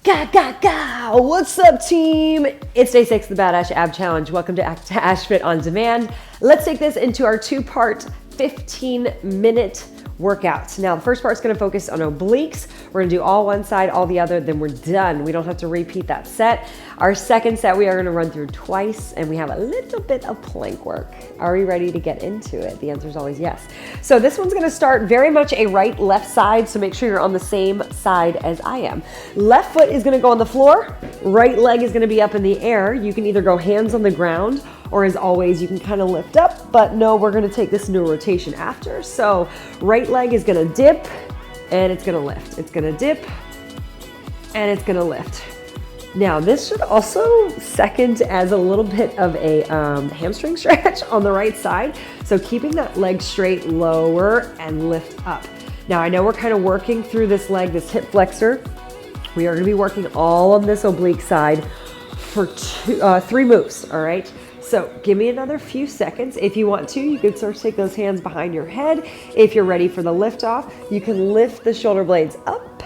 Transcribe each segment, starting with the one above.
Ga, ga, ga! What's up, team? It's day 6 of the Badass Ab Challenge. Welcome to Ash Fit On Demand. Let's take this into our 2-part 15-minute workout. Now, the first part is going to focus on obliques. We're going to do all one side, all the other, then we're done. We don't have to repeat that set. Our second set, we are going to run through twice, and we have a little bit of plank work. Are we ready to get into it? The answer is always yes. So this one's going to start very much a right-left side, so make sure you're on the same side as I am. Left foot is going to go on the floor. Right leg is going to be up in the air. You can either go hands on the ground, or as always, you can kind of lift up, but no, we're going to take this into a rotation after. So right leg is going to dip, and it's going to lift. It's going to dip, and it's going to lift. Now, this should also second as a little bit of a hamstring stretch on the right side. So keeping that leg straight, lower, and lift up. Now, I know we're kind of working through this leg, this hip flexor. We are going to be working all on this oblique side for 3 moves, all right? So give me another few seconds. If you want to, you can sort of take those hands behind your head. If you're ready for the lift off, you can lift the shoulder blades up.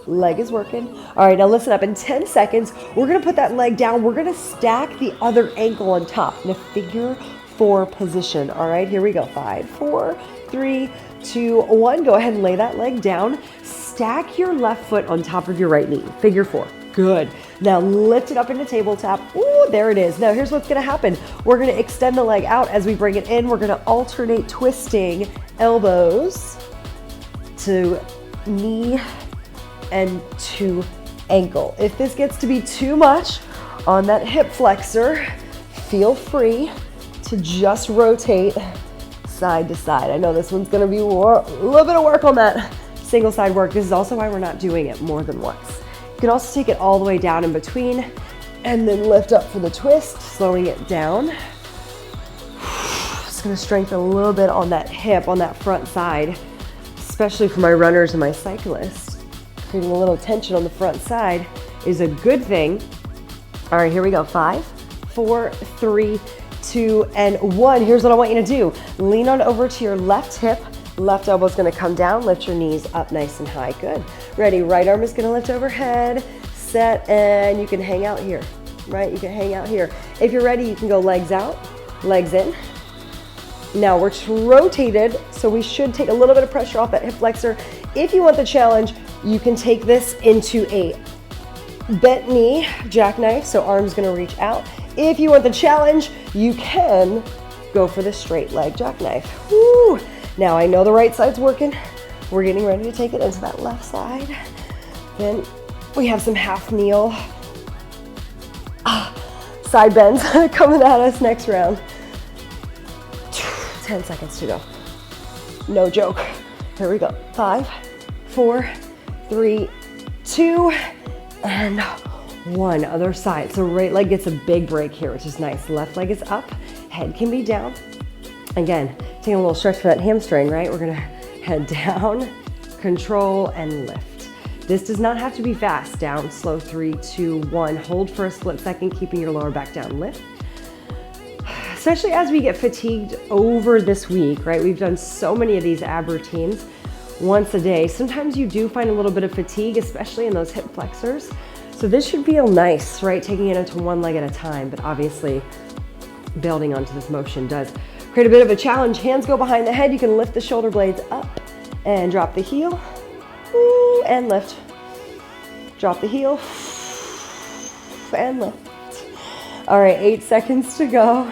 Leg is working. All right, now listen up. In 10 seconds, we're gonna put that leg down. We're gonna stack the other ankle on top in a figure 4 position. All right, here we go. 5, 4, 3, 2, 1. Go ahead and lay that leg down. Stack your left foot on top of your right knee. Figure 4. Good. Now lift it up into tabletop. Ooh, there it is. Now here's what's gonna happen. We're gonna extend the leg out as we bring it in. We're gonna alternate twisting elbows to knee and to ankle. If this gets to be too much on that hip flexor, feel free to just rotate side to side. I know this one's gonna be a little bit of work on that single side work. This is also why we're not doing it more than once. You can also take it all the way down in between and then lift up for the twist, slowing it down. Just gonna strengthen a little bit on that hip, on that front side, especially for my runners and my cyclists. Creating a little tension on the front side is a good thing. All right, here we go. 5, 4, 3, 2, and 1. Here's what I want you to do. Lean on over to your left hip. Left elbow is going to come down. Lift your knees up nice and high. Good. Ready. Right arm is going to lift overhead. Set, and you can hang out here. Right? You can hang out here. If you're ready, you can go legs out, legs in. Now we're rotated, so we should take a little bit of pressure off that hip flexor. If you want the challenge, you can take this into a bent knee jackknife, so arm's gonna reach out. If you want the challenge, you can go for the straight leg jackknife. Woo! Now I know the right side's working. We're getting ready to take it into that left side. Then we have some half kneel side bends coming at us next round. 10 seconds to go. No joke. Here we go. 5, 4, 3, 2, and 1. Other side. So right leg gets a big break here, which is nice. Left leg is up. Head can be down. Again, taking a little stretch for that hamstring, right? We're gonna head down, control, and lift. This does not have to be fast. Down, slow, 3, 2, 1. Hold for a split second, keeping your lower back down. Lift. Especially as we get fatigued over this week, right? We've done so many of these ab routines once a day. Sometimes you do find a little bit of fatigue, especially in those hip flexors. So this should feel nice, right? Taking it into one leg at a time, but obviously building onto this motion does create a bit of a challenge. Hands go behind the head. You can lift the shoulder blades up and drop the heel. Ooh, and lift. Drop the heel and lift. All right, 8 seconds to go.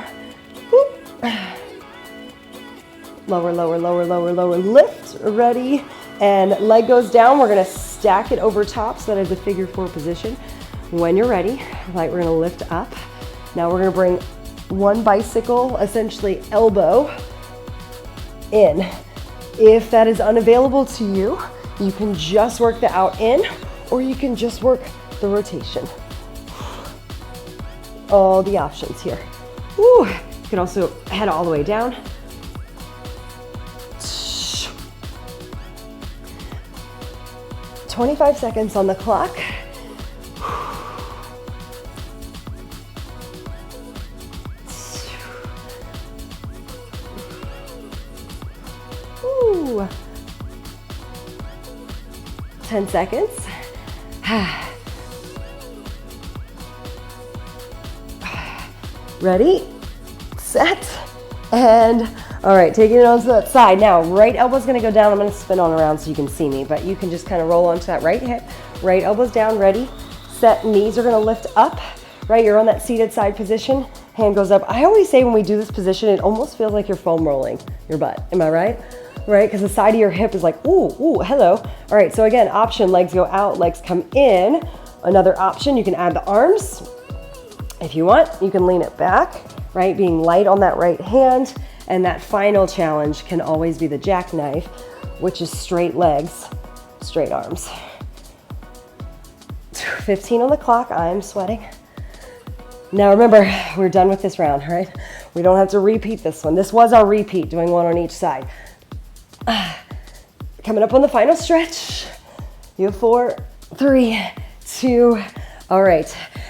Lower, lower, lower, lower, lower, lift, ready, and leg goes down. We're gonna stack it over top, so that is a figure 4 position. When you're ready, like we're gonna lift up. Now we're gonna bring one bicycle, essentially elbow in. If that is unavailable to you, you can just work the out in, or you can just work the rotation. All the options here. Woo. You can also head all the way down. "25 seconds on the clock. Ooh. 10 seconds. Ready, set, and all right, taking it onto that side. Now, right elbow's gonna go down. I'm gonna spin on around so you can see me, but you can just kind of roll onto that right hip. Right elbow's down, ready, set, knees are gonna lift up, right? You're on that seated side position, hand goes up. I always say when we do this position, it almost feels like you're foam rolling your butt. Am I right? Right, because the side of your hip is like, ooh, ooh, hello. All right, so again, option, legs go out, legs come in. Another option, you can add the arms. If you want, you can lean it back, right? Being light on that right hand. And that final challenge can always be the jackknife, which is straight legs, straight arms. 15 on the clock, I'm sweating. Now remember, we're done with this round, right? We don't have to repeat this one. This was our repeat, doing one on each side. Coming up on the final stretch. You have 4, 3, 2, all right.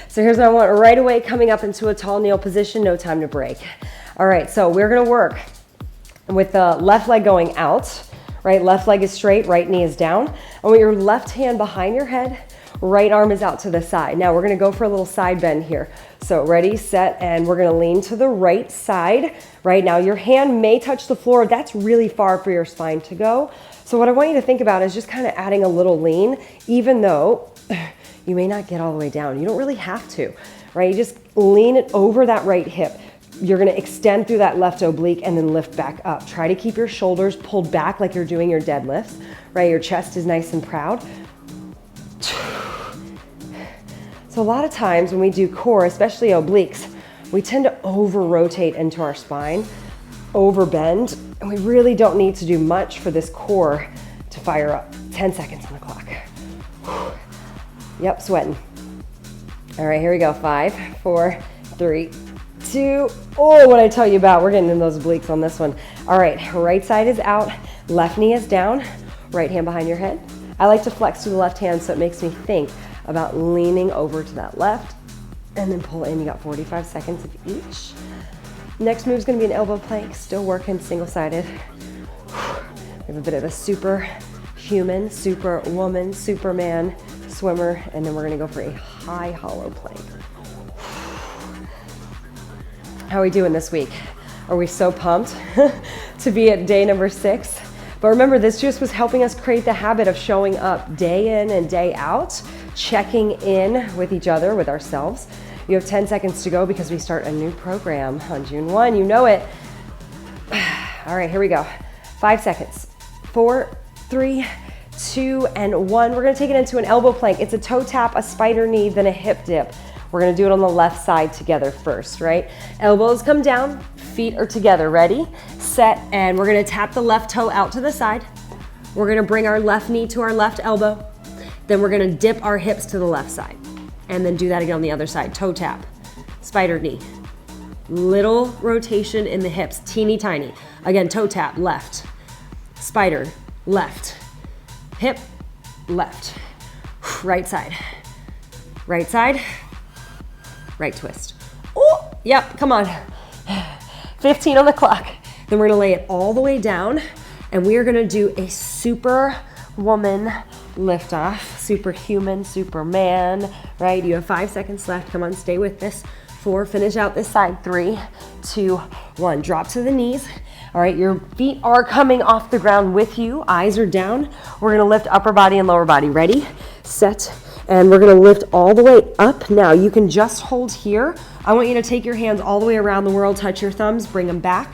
So here's what I want right away, coming up into a tall kneel position, no time to break. All right, so we're gonna work with the left leg going out, right? Left leg is straight, right knee is down. I want your left hand behind your head, right arm is out to the side. Now we're gonna go for a little side bend here. So ready, set, and we're gonna lean to the right side. Right now your hand may touch the floor. That's really far for your spine to go. So what I want you to think about is just kind of adding a little lean, even though you may not get all the way down. You don't really have to, right? You just lean it over that right hip. You're gonna extend through that left oblique and then lift back up. Try to keep your shoulders pulled back like you're doing your deadlifts, right? Your chest is nice and proud. So a lot of times when we do core, especially obliques, we tend to over-rotate into our spine, over-bend, and we really don't need to do much for this core to fire up. 10 seconds on the clock. Yep, sweating. All right, here we go. 5, 4, 3, 2. Oh, what I tell you about, we're getting in those obliques on this one. All right, right side is out, left knee is down, right hand behind your head. I like to flex to the left hand so it makes me think about leaning over to that left and then pull in. You got 45 seconds of each. Next move is gonna be an elbow plank, still working single-sided. We have a bit of a superhuman, superwoman, superman, swimmer, and then we're gonna go for a high hollow plank. How are we doing this week? Are we so pumped to be at day number 6? But remember, this just was helping us create the habit of showing up day in and day out, checking in with each other, with ourselves. You have 10 seconds to go because we start a new program on June 1. You know it. All right, here we go. 5 seconds. 4, 3, 2, and 1. We're gonna take it into an elbow plank. It's a toe tap, a spider knee, then a hip dip. We're gonna do it on the left side together first, right? Elbows come down, feet are together. Ready, set, and we're gonna tap the left toe out to the side. We're gonna bring our left knee to our left elbow. Then we're gonna dip our hips to the left side. And then do that again on the other side. Toe tap, spider knee. Little rotation in the hips, teeny tiny. Again, toe tap, left. Spider, left. Hip, left. Right side. Right side. Right twist. Oh, yep, come on. 15 on the clock. Then we're gonna lay it all the way down and we are gonna do a superwoman lift off, superhuman, superman, right? You have 5 seconds left. Come on, stay with this. 4, finish out this side. 3, 2, 1. Drop to the knees. All right, your feet are coming off the ground with you. Eyes are down. We're gonna lift upper body and lower body. Ready, set, and we're gonna lift all the way up. Now, you can just hold here. I want you to take your hands all the way around the world, touch your thumbs, bring them back.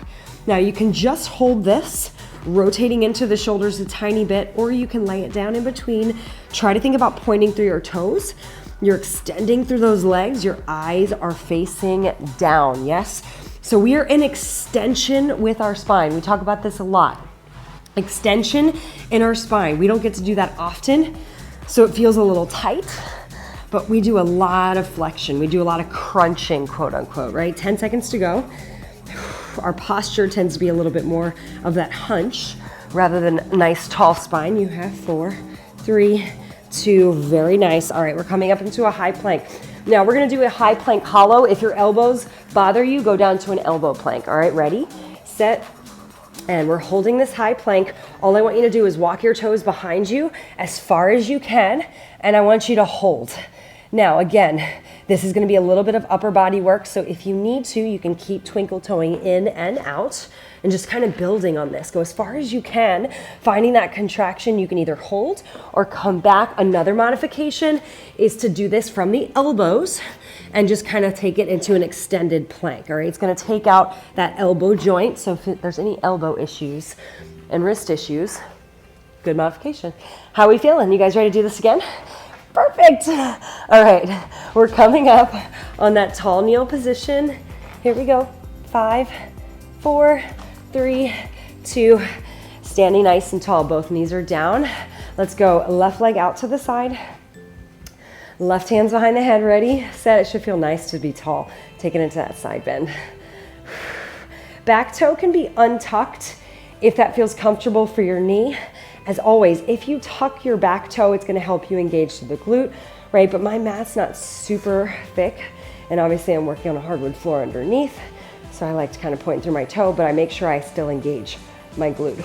Now, you can just hold this, rotating into the shoulders a tiny bit, or you can lay it down in between. Try to think about pointing through your toes. You're extending through those legs. Your eyes are facing down, yes? So we are in extension with our spine. We talk about this a lot. Extension in our spine. We don't get to do that often, so it feels a little tight, but we do a lot of flexion. We do a lot of crunching, quote unquote, right? 10 seconds to go. Our posture tends to be a little bit more of that hunch rather than a nice tall spine. You have 4, 3, 2, very nice. All right, we're coming up into a high plank. Now we're gonna do a high plank hollow. If your elbows bother you, go down to an elbow plank. All right, ready, set, And we're holding this high plank. All I want you to do is walk your toes behind you as far as you can, and I want you to hold. Now, again, this is gonna be a little bit of upper body work, so if you need to, you can keep twinkle toeing in and out and just kind of building on this. Go as far as you can, finding that contraction. You can either hold or come back. Another modification is to do this from the elbows and just kind of take it into an extended plank, all right? It's gonna take out that elbow joint, so if there's any elbow issues and wrist issues, good modification. How are we feeling? You guys ready to do this again? Perfect. All right, we're coming up on that tall kneel position. Here we go. 5, 4, 3, 2, standing nice and tall. Both knees are down. Let's go left leg out to the side. Left hand's behind the head, ready, set. It should feel nice to be tall. Take it into that side bend. Back toe can be untucked if that feels comfortable for your knee. As always, if you tuck your back toe, it's gonna help you engage to the glute, right? But my mat's not super thick, and obviously I'm working on a hardwood floor underneath, so I like to kind of point through my toe, but I make sure I still engage my glute.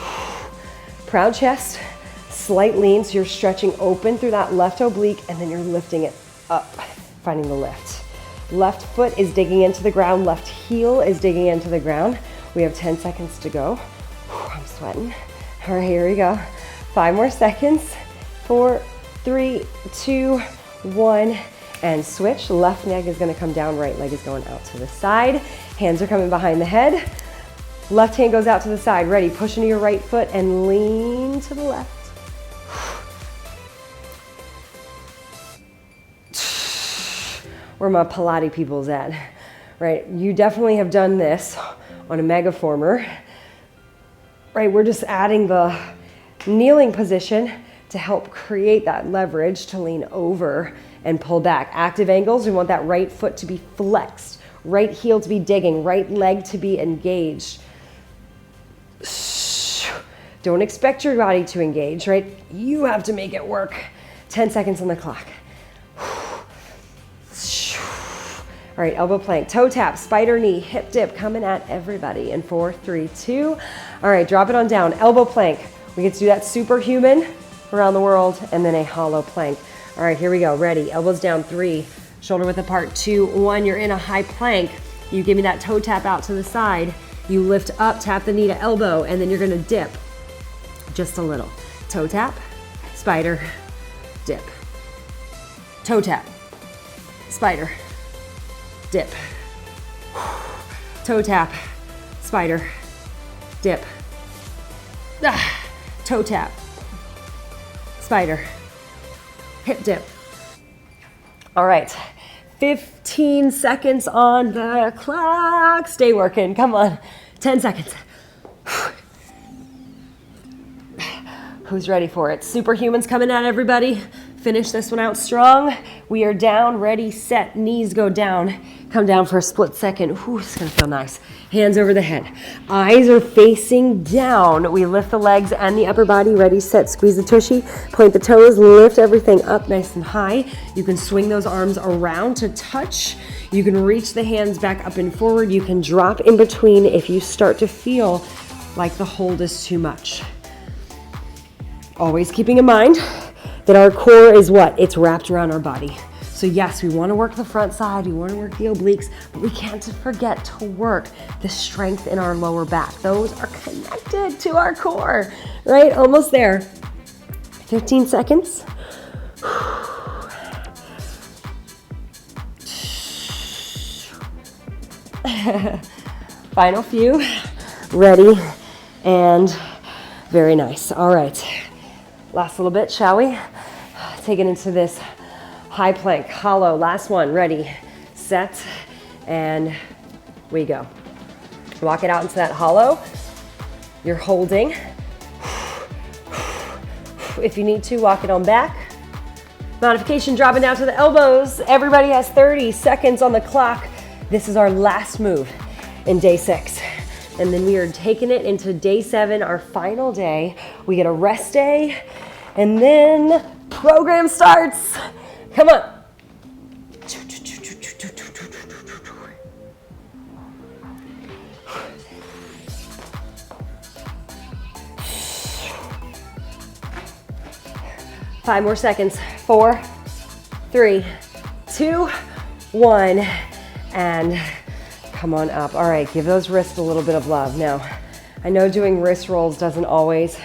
Proud chest, slight lean, so you're stretching open through that left oblique, and then you're lifting it up, finding the lift. Left foot is digging into the ground, left heel is digging into the ground. We have 10 seconds to go. I'm sweating. All right, here we go. 5 more seconds. 4, 3, 2, 1, and switch. Left leg is gonna come down, right leg is going out to the side. Hands are coming behind the head. Left hand goes out to the side. Ready, push into your right foot and lean to the left. Where my Pilates people's at, right? You definitely have done this on a Megaformer, right? We're just adding the kneeling position to help create that leverage to lean over and pull back. Active angles, we want that right foot to be flexed, right heel to be digging, right leg to be engaged. Don't expect your body to engage, right? You have to make it work. 10 seconds on the clock. All right, elbow plank, toe tap, spider knee, hip dip, coming at everybody in 4, 3, 2. All right, drop it on down, elbow plank. We get to do that superhuman around the world, and then a hollow plank. All right, here we go, ready, elbows down, 3, shoulder width apart, 2, 1, you're in a high plank. You give me that toe tap out to the side. You lift up, tap the knee to elbow, and then you're gonna dip just a little. Toe tap, spider, dip. Toe tap, spider, dip. Toe tap, spider, dip. Toe tap, spider, hip dip. All right, 15 seconds on the clock. Stay working, come on. 10 seconds. Who's ready for it? Superhumans coming at everybody. Finish this one out strong. We are down, ready, set, knees go down. Come down for a split second. Ooh, it's gonna feel nice. Hands over the head. Eyes are facing down. We lift the legs and the upper body. Ready, set, squeeze the tushy. Point the toes, lift everything up nice and high. You can swing those arms around to touch. You can reach the hands back up and forward. You can drop in between if you start to feel like the hold is too much. Always keeping in mind that our core is what? It's wrapped around our body. So yes, we want to work the front side, we want to work the obliques, but we can't forget to work the strength in our lower back. Those are connected to our core, right? Almost there. 15 seconds. Final few. Ready, and very nice. All right. Last little bit, shall we? Take it into this high plank, hollow. Last one, ready, set, and we go. Walk it out into that hollow. You're holding. If you need to, walk it on back. Modification, dropping down to the elbows. Everybody has 30 seconds on the clock. This is our last move in day 6. And then we are taking it into day 7, our final day. We get a rest day, and then program starts. Come on. 5 more seconds. 4, 3, 2, 1, and come on up. All right, give those wrists a little bit of love. Now, I know doing wrist rolls doesn't always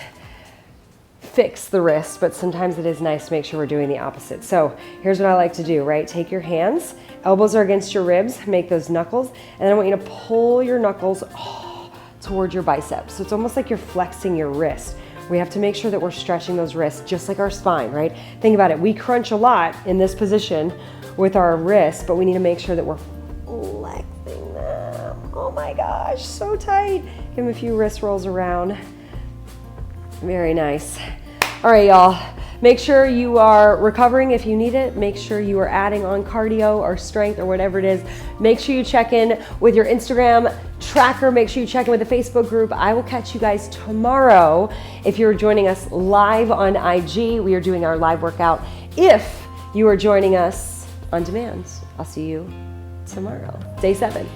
fix the wrist, but sometimes it is nice to make sure we're doing the opposite. So here's what I like to do, right? Take your hands, elbows are against your ribs, make those knuckles, and then I want you to pull your knuckles toward your biceps. So it's almost like you're flexing your wrist. We have to make sure that we're stretching those wrists just like our spine, right? Think about it. We crunch a lot in this position with our wrists, but we need to make sure that we're flexing them. Oh my gosh, so tight. Give them a few wrist rolls around. Very nice. All right, y'all. Make sure you are recovering if you need it. Make sure you are adding on cardio or strength or whatever it is. Make sure you check in with your Instagram tracker. Make sure you check in with the Facebook group. I will catch you guys tomorrow. If you're joining us live on IG, we are doing our live workout. If you are joining us on demand, I'll see you tomorrow. Day 7.